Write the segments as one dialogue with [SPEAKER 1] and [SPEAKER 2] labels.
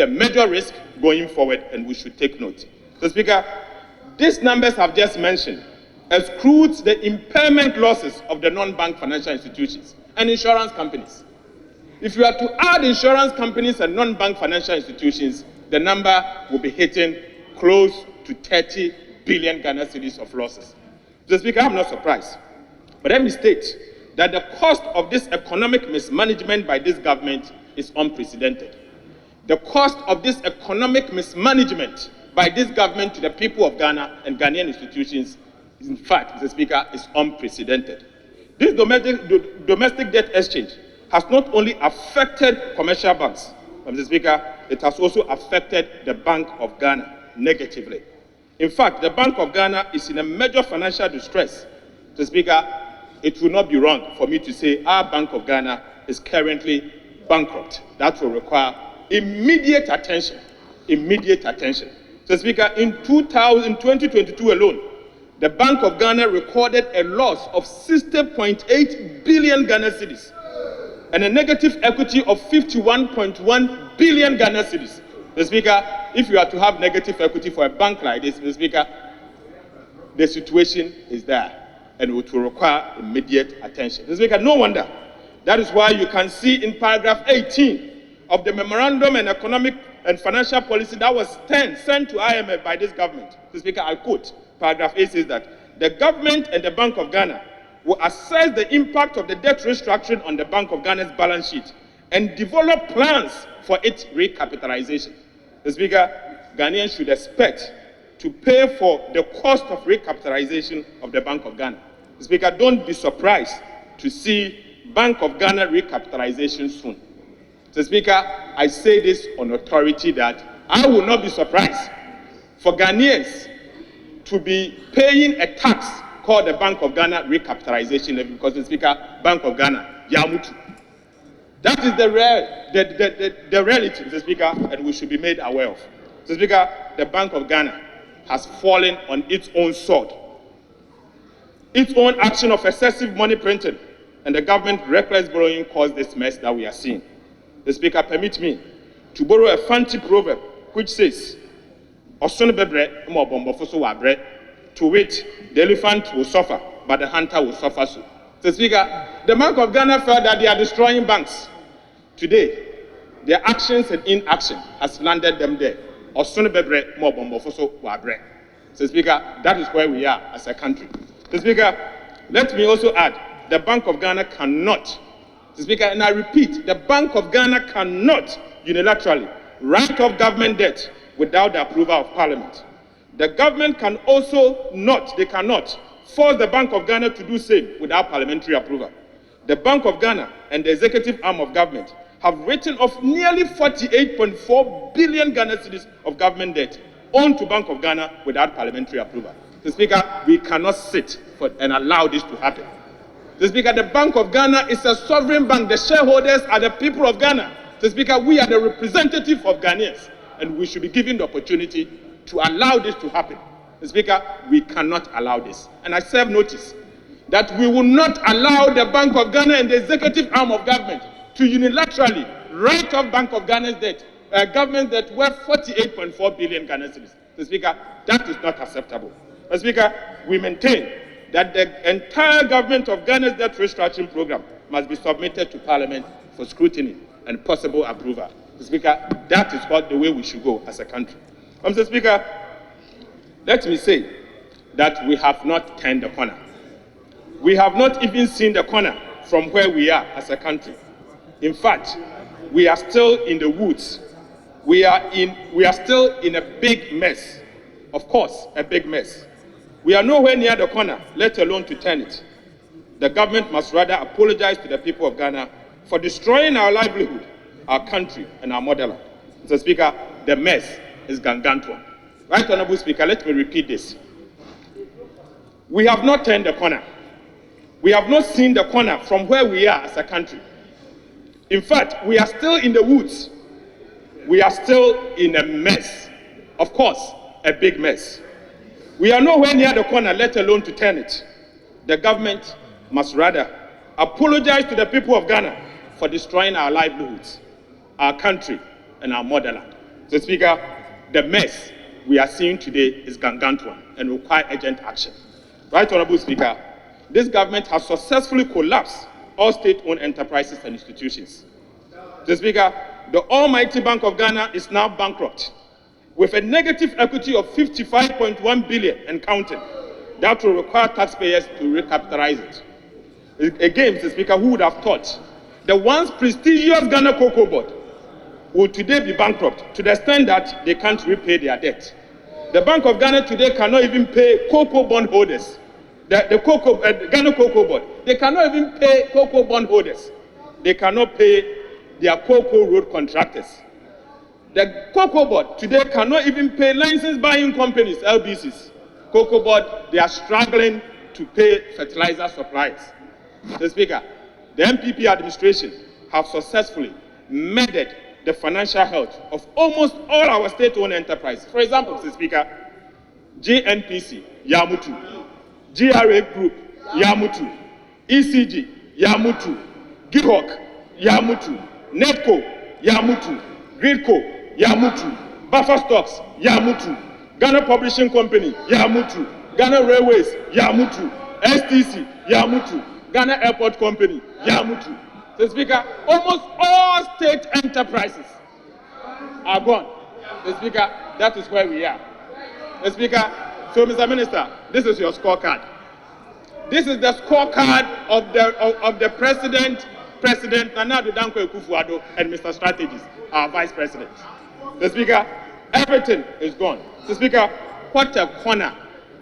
[SPEAKER 1] a major risk going forward, and we should take note. So, Speaker, these numbers I've just mentioned excludes the impairment losses of the non-bank financial institutions and insurance companies. If you are to add insurance companies and non-bank financial institutions, the number will be hitting close to 30 billion Ghana cedis of losses. So, Speaker, I'm not surprised. But let me state that the cost of this economic mismanagement by this government is unprecedented. The cost of this economic mismanagement by this government to the people of Ghana and Ghanaian institutions, in fact, Mr. Speaker, is unprecedented. This domestic debt exchange has not only affected commercial banks, Mr. Speaker, it has also affected the Bank of Ghana negatively. In fact, the Bank of Ghana is in a major financial distress. Mr. Speaker, it will not be wrong for me to say our Bank of Ghana is currently bankrupt. That will require immediate attention. Immediate attention. So, Speaker, in 2022 alone, the Bank of Ghana recorded a loss of 60.8 billion Ghana cedis and a negative equity of 51.1 billion Ghana cedis. Mr. Speaker, if you are to have negative equity for a bank like this, Mr. Speaker, the situation is there and it will require immediate attention. Mr. Speaker, no wonder. That is why you can see in paragraph 18 of the Memorandum on Economic and Financial Policy that was sent to IMF by this government. Mr. Speaker, I quote, paragraph 8 says that the government and the Bank of Ghana will assess the impact of the debt restructuring on the Bank of Ghana's balance sheet and develop plans for its recapitalization. Mr. Speaker, Ghanaians should expect to pay for the cost of recapitalization of the Bank of Ghana. Mr. Speaker, don't be surprised to see Bank of Ghana recapitalization soon. Mr. Speaker, I say this on authority that I will not be surprised for Ghanaians to be paying a tax called the Bank of Ghana recapitalization levy because, Mr. Speaker, Bank of Ghana, Yamutu. That is the reality, Mr. Speaker, and we should be made aware of. Mr. Speaker, the Bank of Ghana has fallen on its own sword. Its own action of excessive money printing and the government reckless borrowing caused this mess that we are seeing. The Speaker, permit me to borrow a fancy proverb which says, to which the elephant will suffer, but the hunter will suffer so. So, Speaker, the Bank of Ghana felt that they are destroying banks. Today, their actions and inaction has landed them there. So, Speaker, that is where we are as a country. So, Speaker, let me also add, the Bank of Ghana cannot, Speaker, and I repeat, the Bank of Ghana cannot unilaterally write off government debt without the approval of Parliament. The government can also not, they cannot force the Bank of Ghana to do same without parliamentary approval. The Bank of Ghana and the executive arm of government have written off nearly 48.4 billion Ghana cedis of government debt owed to Bank of Ghana without parliamentary approval. So, Speaker, we cannot sit and allow this to happen. So, Speaker, the Bank of Ghana is a sovereign bank. The shareholders are the people of Ghana. So, Speaker, we are the representative of Ghanaians, and we should be given the opportunity to allow this to happen. So, Speaker, we cannot allow this. And I serve notice that we will not allow the Bank of Ghana and the executive arm of government to unilaterally write off Bank of Ghana's debt, government debt worth 48.4 billion Ghana cedis. So, Speaker, that is not acceptable. So, Speaker, we maintain that the entire government of Ghana's debt restructuring program must be submitted to Parliament for scrutiny and possible approval. So, Speaker, that is what the way we should go as a country. Mr. Speaker, let me say that we have not turned the corner. We have not even seen the corner from where we are as a country. In fact, we are still in the woods. We are still in a big mess. Of course, a big mess. We are nowhere near the corner, let alone to turn it. The government must rather apologize to the people of Ghana for destroying our livelihood, our country, and our motherland. Mr. Speaker, the mess is gargantuan. Right, Honorable Speaker, let me repeat this. We have not turned the corner. We have not seen the corner from where we are as a country. In fact, we are still in the woods. We are still in a mess. Of course, a big mess. We are nowhere near the corner, let alone to turn it. The government must rather apologize to the people of Ghana for destroying our livelihoods, our country, and our motherland. So, Speaker, the mess we are seeing today is gargantuan and require urgent action. Right, Honorable Speaker, this government has successfully collapsed all state-owned enterprises and institutions. So, Speaker, the almighty Bank of Ghana is now bankrupt, with a negative equity of 55.1 billion and counting. That will require taxpayers to recapitalize it. Again, Mr. Speaker, who would have thought the once prestigious Ghana Cocoa Board will today be bankrupt to the extent that they can't repay their debt? The Bank of Ghana today cannot even pay cocoa bond holders. The Ghana Cocoa Board, they cannot even pay cocoa bond holders. They cannot pay their cocoa road contractors. The Cocoa Board today cannot even pay license buying companies, LBCs. Cocoa Board, they are struggling to pay fertilizer suppliers. Mr. Speaker, the MPP administration have successfully murdered the financial health of almost all our state-owned enterprises. For example, Mr. Speaker, JNPC, Yamutu, GRA Group, Yamutu, ECG, Yamutu, Gihawk, Yamutu, Netco, Yamutu, Gridco, Yamutu, Buffer Stocks, Yamutu, Ghana Publishing Company, Yamutu, Ghana Railways, Yamutu, STC, Yamutu, Ghana Airport Company, Yamutu. So, Speaker, almost all state enterprises are gone. So, Speaker, that is where we are. So, Speaker, so, Mr. Minister, this is your scorecard. This is the scorecard of the President Nana Addo Dankwa Akufo-Addo and Mr. Strategist, our Vice President. So, Speaker, everything is gone. So, Speaker, what a corner,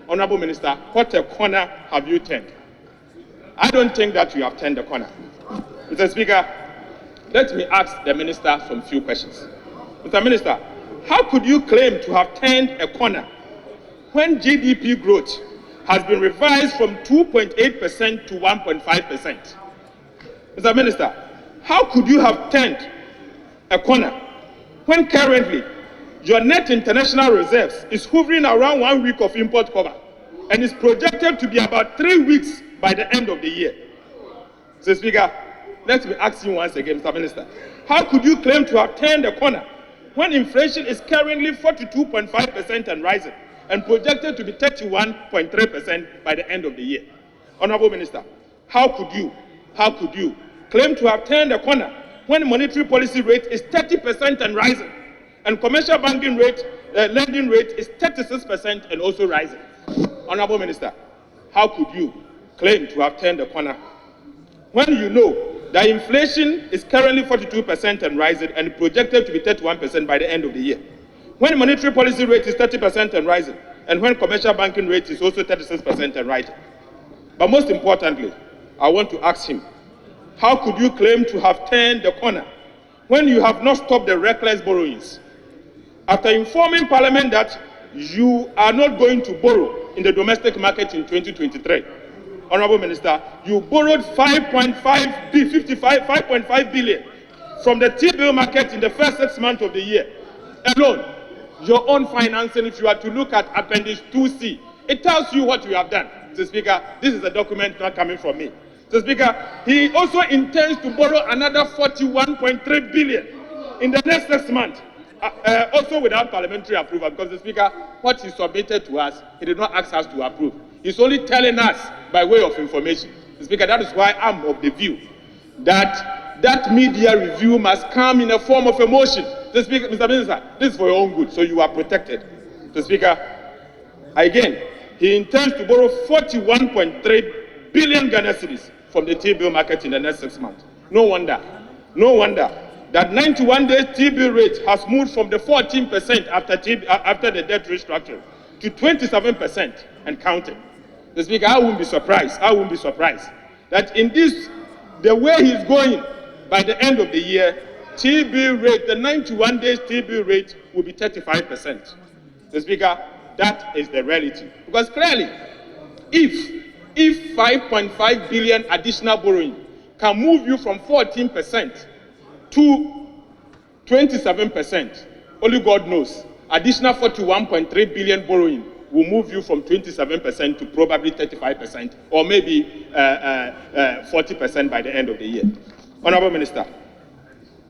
[SPEAKER 1] Honorable Minister, what a corner have you turned? I don't think that you have turned the corner. Mr. Speaker, let me ask the Minister some few questions. Mr. Minister, how could you claim to have turned a corner when GDP growth has been revised from 2.8% to 1.5%? Mr. Minister, how could you have turned a corner when currently your net international reserves is hovering around 1 week of import cover and is projected to be about 3 weeks by the end of the year? Mr. Speaker, let me ask you once again, Mr. Minister, how could you claim to have turned a corner when inflation is currently 42.5% and rising and projected to be 31.3% by the end of the year? Honorable Minister, how could you claim to have turned a corner when monetary policy rate is 30% and rising and commercial banking rate, lending rate is 36% and also rising? Honorable Minister, how could you claim to have turned a corner when you know that inflation is currently 42% and rising and projected to be 31% by the end of the year, when monetary policy rate is 30% and rising, and when commercial banking rate is also 36% and rising? But most importantly, I want to ask him, how could you claim to have turned the corner when you have not stopped the reckless borrowings? After informing Parliament that you are not going to borrow in the domestic market in 2023, Honorable Minister, you borrowed 5.5 billion from the T-bill market in the first 6 months of the year alone. Your own financing, if you are to look at Appendix 2C, it tells you what you have done. Mr. Speaker, this is a document not coming from me. Mr. Speaker, he also intends to borrow another 41.3 billion in the next 6 months, also without parliamentary approval, because the Speaker, what he submitted to us, he did not ask us to approve. He's only telling us by way of information. Mr. Speaker, that is why I'm of the view that that media review must come in a form of a motion. Mr. Speaker, Mr. Minister, this is for your own good, so you are protected. Mr. Speaker, again, he intends to borrow 41.3 billion Ghana cedis from the T-bill market in the next 6 months. No wonder that 91 days T-bill rate has moved from the 14% after the debt restructuring to 27% and counting. The Speaker, I won't be surprised that in this, the way he's going, by the end of the year, T-bill rate, the 91 days T-bill rate will be 35%. The Speaker, that is the reality. Because clearly, if 5.5 billion additional borrowing can move you from 14% to 27%, only God knows, additional 41.3 billion borrowing will move you from 27% to probably 35% or maybe 40% by the end of the year. Honorable Minister,